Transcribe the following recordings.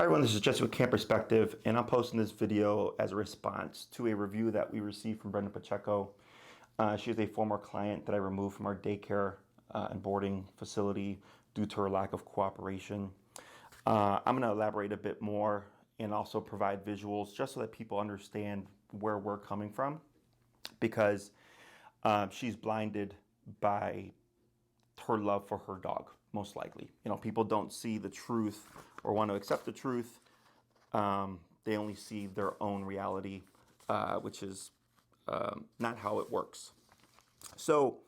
Hi everyone, this is Jesse with Camp Perspective, and I'm posting this video as a response to a review that we received from Brenda Pacheco. She is a former client that I removed from our daycare and boarding facility due to her lack of cooperation. I'm going to elaborate a bit more and also provide visuals just so that people understand where we're coming from, because she's blinded by her love for her dog, most likely. You know, people don't see the truth or want to accept the truth. They only see their own reality, which is not how it works. So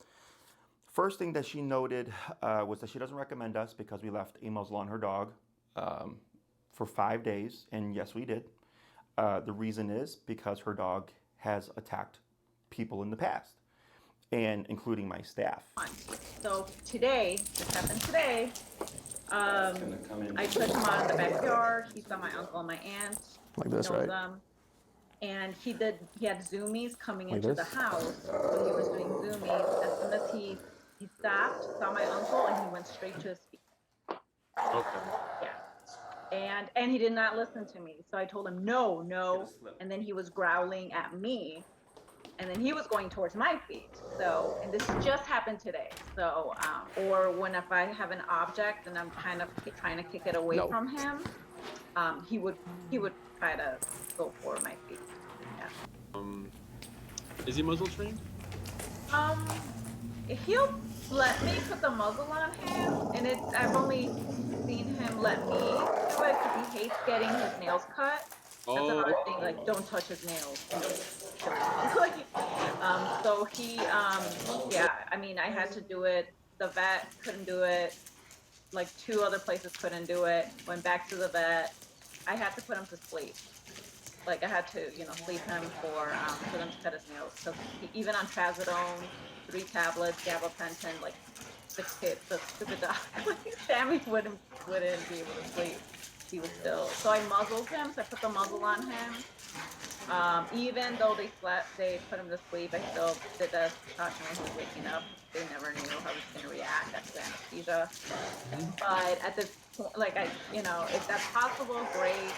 first thing that she noted was that she doesn't recommend us because we left a muzzle on her dog for 5 days. And yes, we did. The reason is because her dog has attacked people in the past, and including my staff. So today, this happened today, I took him out in the backyard. He saw my uncle and my aunt. Like this, knows right? them. And he had zoomies coming Like into this? the house when he was doing zoomies. As soon as he stopped, saw my uncle, and he went straight to his feet. Okay. Yeah. And he did not listen to me. So I told him, no. And then he was growling at me. And then he was going towards my feet. So, and this just happened today. So, or when if I have an object and I'm kind of trying to kick it away from him, he would try to go for my feet. Yeah. Is he muzzle trained? He'll let me put the muzzle on him, and I've only seen him let me do it because he hates getting his nails cut. That's another thing, like, don't touch his nails. So he, yeah, I mean, I had to do it. The vet couldn't do it. Like 2 other places couldn't do it. Went back to the vet. I had to put him to sleep. Like I had to, sleep him for them to cut his nails. So even on trazodone, 3 tablets, gabapentin, like 6 hits, the stupid dog, Sammy wouldn't be able to sleep. He was still. So I muzzled him. So I put the muzzle on him. Even though they put him to sleep, I still did the caution when he was waking up. They never knew how he was going to react after anesthesia. But at this point, like if that's possible, great.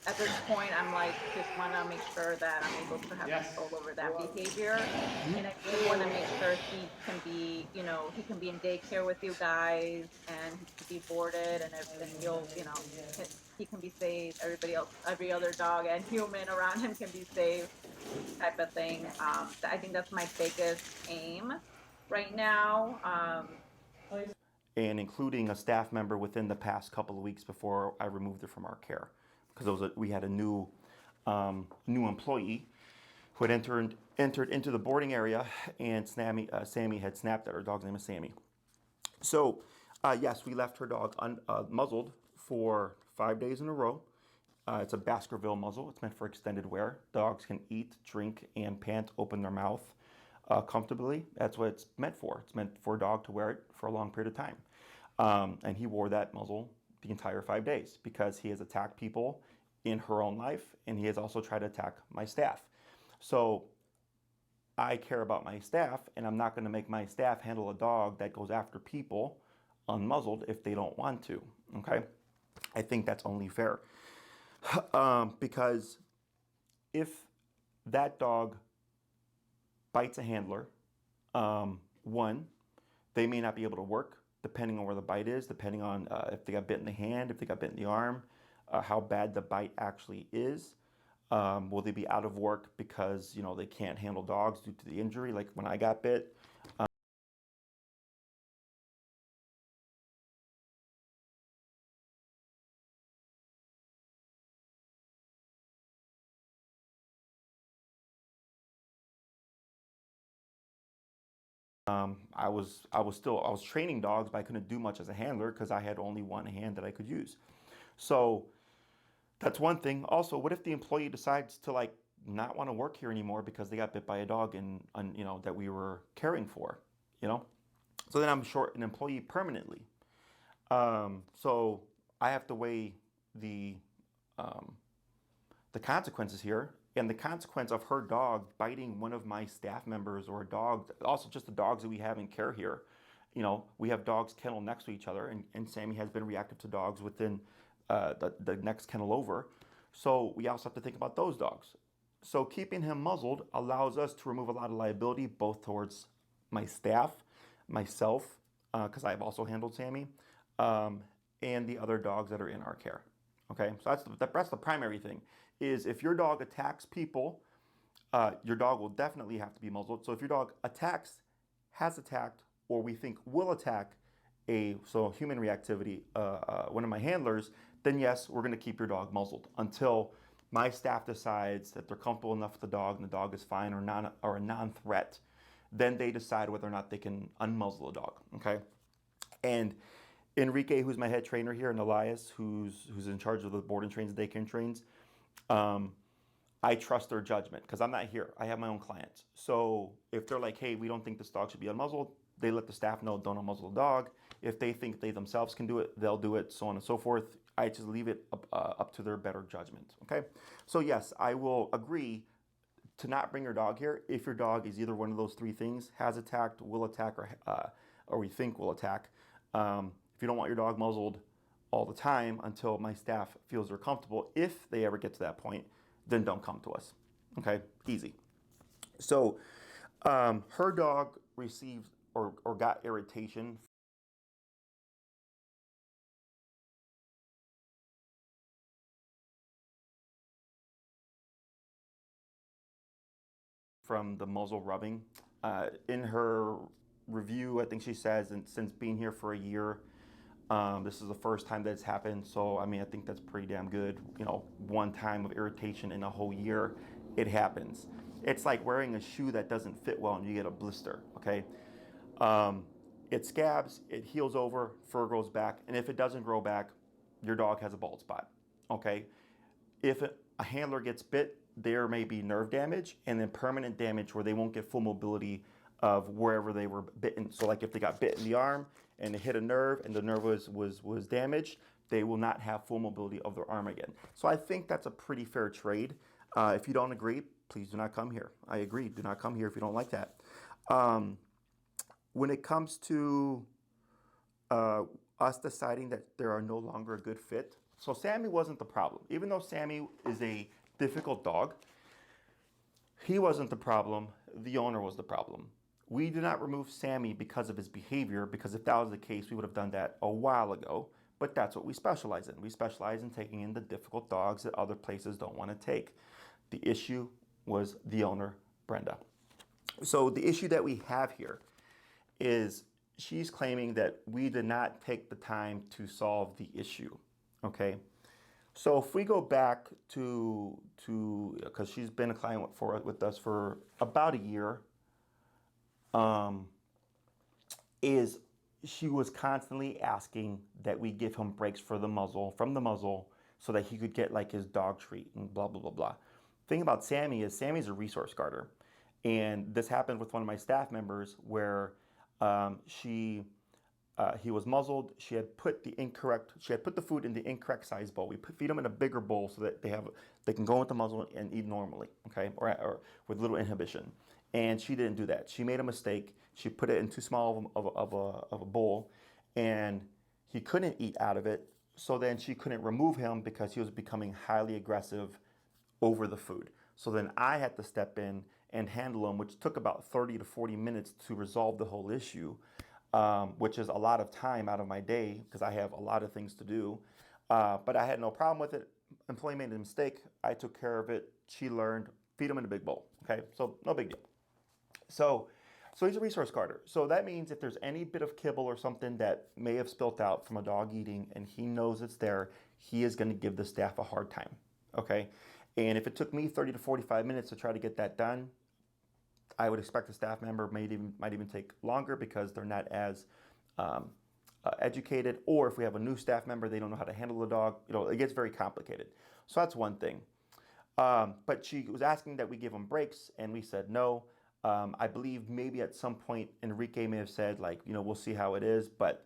At this point, I'm like, just want to make sure that I'm able to have control over that behavior, and I really want to make sure he can be, he can be in daycare with you guys, and he can be boarded, and he can be safe. Everybody else, every other dog and human around him can be safe, type of thing. I think that's my biggest aim right now. And including a staff member within the past couple of weeks before I removed her from our care, because we had a new employee who had entered into the boarding area, and Sammy had snapped at her. Dog's name is Sammy. So yes, we left her dog muzzled for 5 days in a row. It's a Baskerville muzzle. It's meant for extended wear. Dogs can eat, drink, and pant, open their mouth comfortably. That's what it's meant for. It's meant for a dog to wear it for a long period of time. And he wore that muzzle the entire 5 days because he has attacked people in her own life, and he has also tried to attack my staff. So I care about my staff, and I'm not going to make my staff handle a dog that goes after people unmuzzled if they don't want to. Okay? I think that's only fair. Because if that dog bites a handler, one, they may not be able to work depending on where the bite is, depending on if they got bit in the hand, if they got bit in the arm, how bad the bite actually is. Will they be out of work because they can't handle dogs due to the injury, like when I got bit? I was training dogs, but I couldn't do much as a handler because I had only one hand that I could use. So that's one thing. Also, what if the employee decides to not want to work here anymore because they got bit by a dog and that we were caring for, So then I'm short an employee permanently. So I have to weigh the consequences here, and the consequence of her dog biting one of my staff members, or a dog, also just the dogs that we have in care here. We have dogs kennel next to each other, and Sammy has been reactive to dogs within the next kennel over. So we also have to think about those dogs. So keeping him muzzled allows us to remove a lot of liability, both towards my staff, myself, because I've also handled Sammy, and the other dogs that are in our care. Okay, so that's the primary thing, is if your dog attacks people, your dog will definitely have to be muzzled. So if your dog attacks, has attacked, or we think will attack human reactivity, one of my handlers, then yes, we're going to keep your dog muzzled until my staff decides that they're comfortable enough with the dog and the dog is fine or a non-threat. Then they decide whether or not they can unmuzzle a dog. Okay, and Enrique, who's my head trainer here, and Elias, who's in charge of the board and trains, daycare and trains, I trust their judgment because I'm not here. I have my own clients. So if they're like, hey, we don't think this dog should be unmuzzled, they let the staff know, don't unmuzzle the dog. If they think they themselves can do it, they'll do it, so on and so forth. I just leave it up to their better judgment, okay? So yes, I will agree to not bring your dog here if your dog is either one of those three things, has attacked, will attack, or we think will attack. If you don't want your dog muzzled all the time until my staff feels they're comfortable, if they ever get to that point, then don't come to us, okay? Easy. So her dog received or got irritation from the muzzle rubbing. In her review, I think she says, and since being here for a year, this is the first time that it's happened. So, I mean, I think that's pretty damn good. You know, one time of irritation in a whole year, it happens. It's like wearing a shoe that doesn't fit well and you get a blister, okay? It scabs, it heals over, fur grows back, and if it doesn't grow back, your dog has a bald spot, okay? If a handler gets bit, there may be nerve damage and then permanent damage where they won't get full mobility of wherever they were bitten. So like if they got bit in the arm and it hit a nerve and the nerve was damaged, they will not have full mobility of their arm again. So I think that's a pretty fair trade. If you don't agree, please do not come here. I agree, do not come here if you don't like that. When it comes to us deciding that there are no longer a good fit, so Sammy wasn't the problem. Even though Sammy is a difficult dog, he wasn't the problem, the owner was the problem. We did not remove Sammy because of his behavior, because if that was the case, we would have done that a while ago, but that's what we specialize in. We specialize in taking in the difficult dogs that other places don't want to take. The issue was the owner, Brenda. So the issue that we have here is she's claiming that we did not take the time to solve the issue, okay? So if we go back to because she's been a client with us for about a year, is she was constantly asking that we give him breaks from the muzzle, so that he could get like his dog treat and blah, blah, blah, blah. Thing about Sammy is Sammy's a resource guarder. And this happened with one of my staff members where he was muzzled. She had put the food in the incorrect size bowl. We feed them in a bigger bowl so that they can go with the muzzle and eat normally, okay, or with little inhibition. And she didn't do that. She made a mistake. She put it in too small of a bowl, and he couldn't eat out of it. So then she couldn't remove him because he was becoming highly aggressive over the food. So then I had to step in and handle him, which took about 30 to 40 minutes to resolve the whole issue, which is a lot of time out of my day because I have a lot of things to do. But I had no problem with it. Employee made a mistake. I took care of it. She learned, feed him in a big bowl. Okay, so no big deal. So he's a resource guarder. So that means if there's any bit of kibble or something that may have spilt out from a dog eating and he knows it's there, he is going to give the staff a hard time. Okay, and if it took me 30 to 45 minutes to try to get that done, I would expect a staff member might even take longer because they're not as educated, or if we have a new staff member, they don't know how to handle the dog. You know, it gets very complicated. So that's one thing. But she was asking that we give him breaks, and we said no. I believe maybe at some point Enrique may have said, like, you know, we'll see how it is. But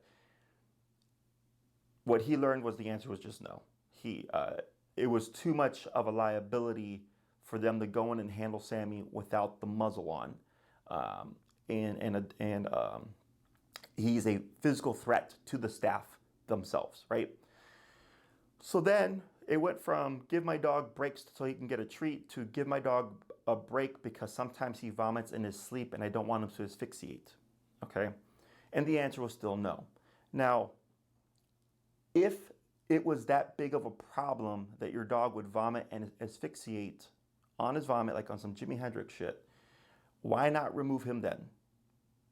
what he learned was the answer was just no. It was too much of a liability for them to go in and handle Sammy without the muzzle on, and he's a physical threat to the staff themselves, right? So then it went from give my dog breaks so he can get a treat to give my dog a break because sometimes he vomits in his sleep and I don't want him to asphyxiate. Okay? And the answer was still no. Now, if it was that big of a problem that your dog would vomit and asphyxiate on his vomit, like on some Jimi Hendrix shit, why not remove him then?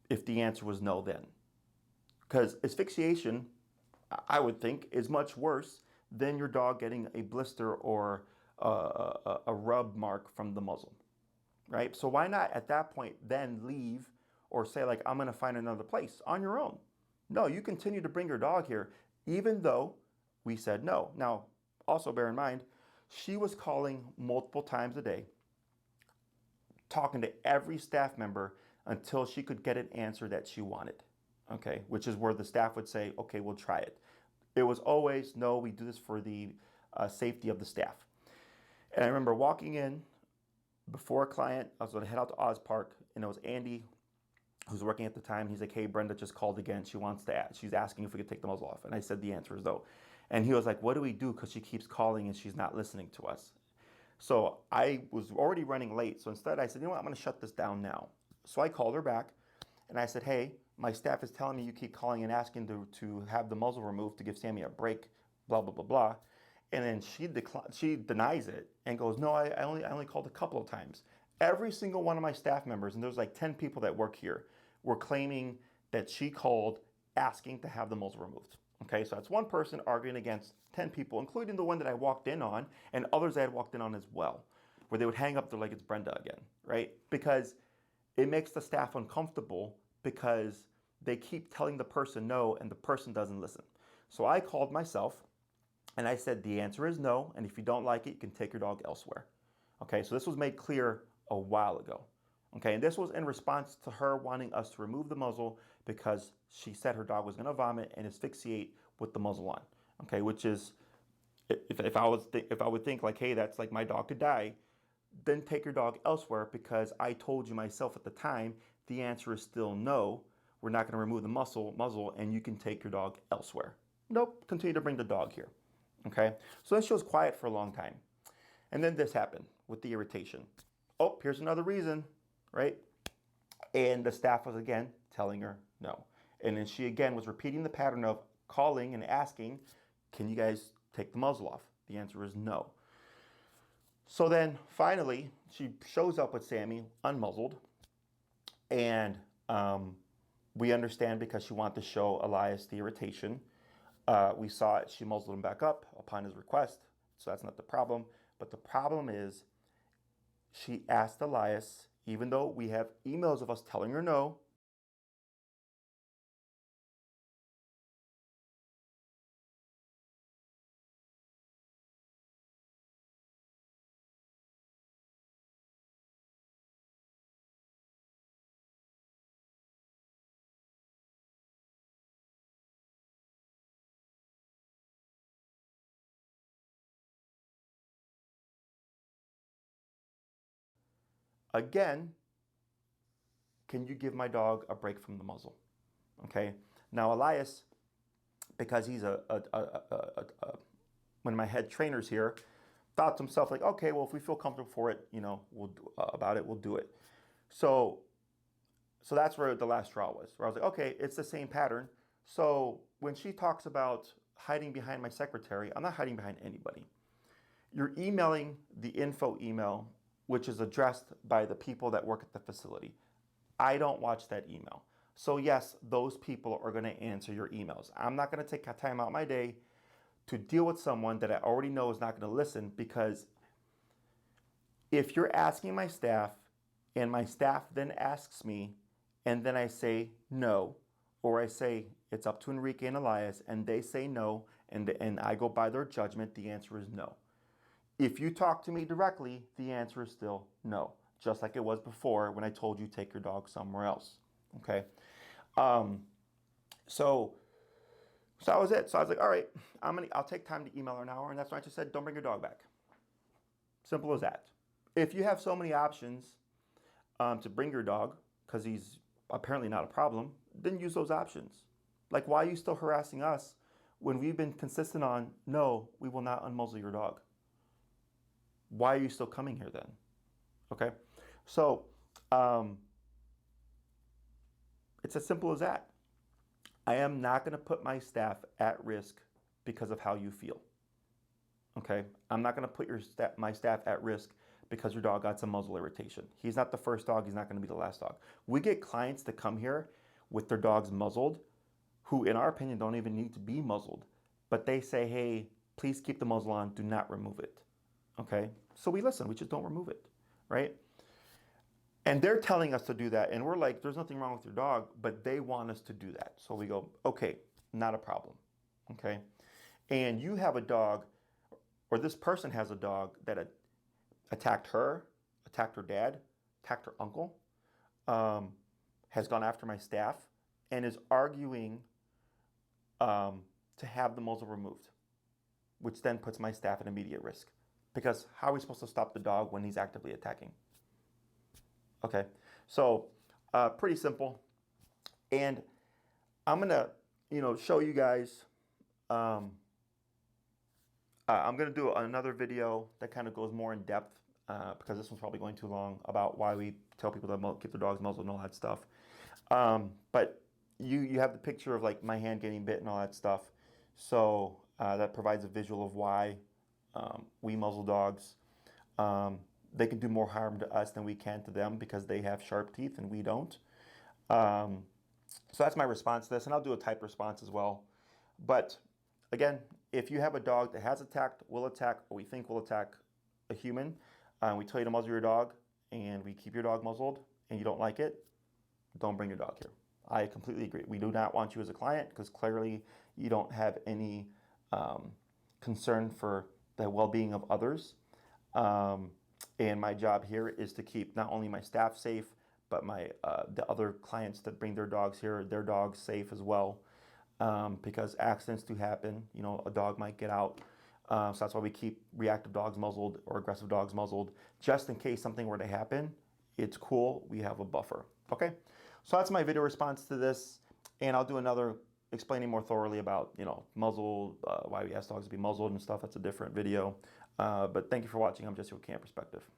If the answer was no then. Because asphyxiation, I would think, is much worse than your dog getting a blister or a rub mark from the muzzle, right? So why not at that point then leave or say like, I'm gonna find another place on your own? No, you continue to bring your dog here, even though we said no. Now, also bear in mind, she was calling multiple times a day, talking to every staff member until she could get an answer that she wanted, okay? Which is where the staff would say, okay, we'll try it. It was always, no, we do this for the safety of the staff. And I remember walking in before a client, I was gonna head out to Oz Park, and it was Andy, who's working at the time. He's like, hey, Brenda just called again. She wants to ask, she's asking if we could take the muzzle off. And I said the answer is no. And he was like, what do we do? Because she keeps calling and she's not listening to us. So I was already running late. So instead I said, you know what, I'm gonna shut this down now. So I called her back and I said, hey, my staff is telling me you keep calling and asking to have the muzzle removed to give Sammy a break, blah, blah, blah, blah. And then she denies it and goes, no, I only called a couple of times. Every single one of my staff members, and there's like 10 people that work here, were claiming that she called asking to have the muzzle removed. Okay, so that's one person arguing against 10 people, including the one that I walked in on and others I had walked in on as well, where they would hang up, they're like, it's Brenda again, right? Because it makes the staff uncomfortable because they keep telling the person no and the person doesn't listen. So I called myself and I said, the answer is no, and if you don't like it, you can take your dog elsewhere. Okay, so this was made clear a while ago. Okay, and this was in response to her wanting us to remove the muzzle because she said her dog was gonna vomit and asphyxiate with the muzzle on. Okay, which is, if I would think like, hey, that's like my dog could die, then take your dog elsewhere because I told you myself at the time, the answer is still no. We're not gonna remove the muzzle and you can take your dog elsewhere. Nope, continue to bring the dog here. Okay, so then she was quiet for a long time. And then this happened with the irritation. Oh, here's another reason, right? And the staff was again telling her no. And then she again was repeating the pattern of calling and asking, can you guys take the muzzle off? The answer is no. So then finally, she shows up with Sammy unmuzzled. And we understand because she wanted to show Elias the irritation. We saw it, she muzzled him back up upon his request. So that's not the problem. But the problem is she asked Elias, even though we have emails of us telling her no, again, can you give my dog a break from the muzzle? Okay. Now Elias, because he's one of my head trainers here, thought to himself like, okay, well, if we feel comfortable for it, you know, we'll do it. So that's where the last straw was, where I was like, okay, it's the same pattern. So when she talks about hiding behind my secretary, I'm not hiding behind anybody. You're emailing the info email, which is addressed by the people that work at the facility. I don't watch that email. So yes, those people are gonna answer your emails. I'm not gonna take time out of my day to deal with someone that I already know is not gonna listen, because if you're asking my staff and my staff then asks me and then I say no, or I say it's up to Enrique and Elias and they say no and I go by their judgment, the answer is no. If you talk to me directly, the answer is still no, just like it was before when I told you take your dog somewhere else, okay? So that was it. So I was like, all right, I'll take time to email her an hour, and that's when I just said, don't bring your dog back. Simple as that. If you have so many options to bring your dog, because he's apparently not a problem, then use those options. Like, why are you still harassing us when we've been consistent on, no, we will not unmuzzle your dog? Why are you still coming here then? Okay, so it's as simple as that. I am not going to put my staff at risk because of how you feel. Okay, I'm not going to put my staff at risk because your dog got some muzzle irritation. He's not the first dog. He's not going to be the last dog. We get clients that come here with their dogs muzzled, who in our opinion don't even need to be muzzled, but they say, hey, please keep the muzzle on, do not remove it. Okay, so we listen, we just don't remove it, right? And they're telling us to do that, and we're like, there's nothing wrong with your dog, but they want us to do that. So we go, okay, not a problem, okay? And you have a dog, or this person has a dog that attacked her dad, attacked her uncle, has gone after my staff, and is arguing to have the muzzle removed, which then puts my staff at immediate risk. Because how are we supposed to stop the dog when he's actively attacking? Okay, so pretty simple. And I'm gonna, show you guys. I'm gonna do another video that kind of goes more in depth because this one's probably going too long about why we tell people to keep their dogs muzzled and all that stuff. But you have the picture of like my hand getting bit and all that stuff. So that provides a visual of why we muzzle dogs. They can do more harm to us than we can to them because they have sharp teeth and we don't. So that's my response to this, and I'll do a typed response as well. But again, if you have a dog that has attacked, will attack, or we think will attack a human, we tell you to muzzle your dog, and we keep your dog muzzled, and you don't like it, don't bring your dog here. I completely agree. We do not want you as a client because clearly you don't have any concern for the well-being of others. And my job here is to keep not only my staff safe, but the other clients that bring their dogs here, their dogs safe as well. Because accidents do happen. A dog might get out. So that's why we keep reactive dogs muzzled or aggressive dogs muzzled. Just in case something were to happen, it's cool. We have a buffer. Okay? So that's my video response to this. And I'll do another explaining more thoroughly about, muzzle, why we ask dogs to be muzzled and stuff. That's a different video. But thank you for watching. I'm Jesse with Canine Perspective.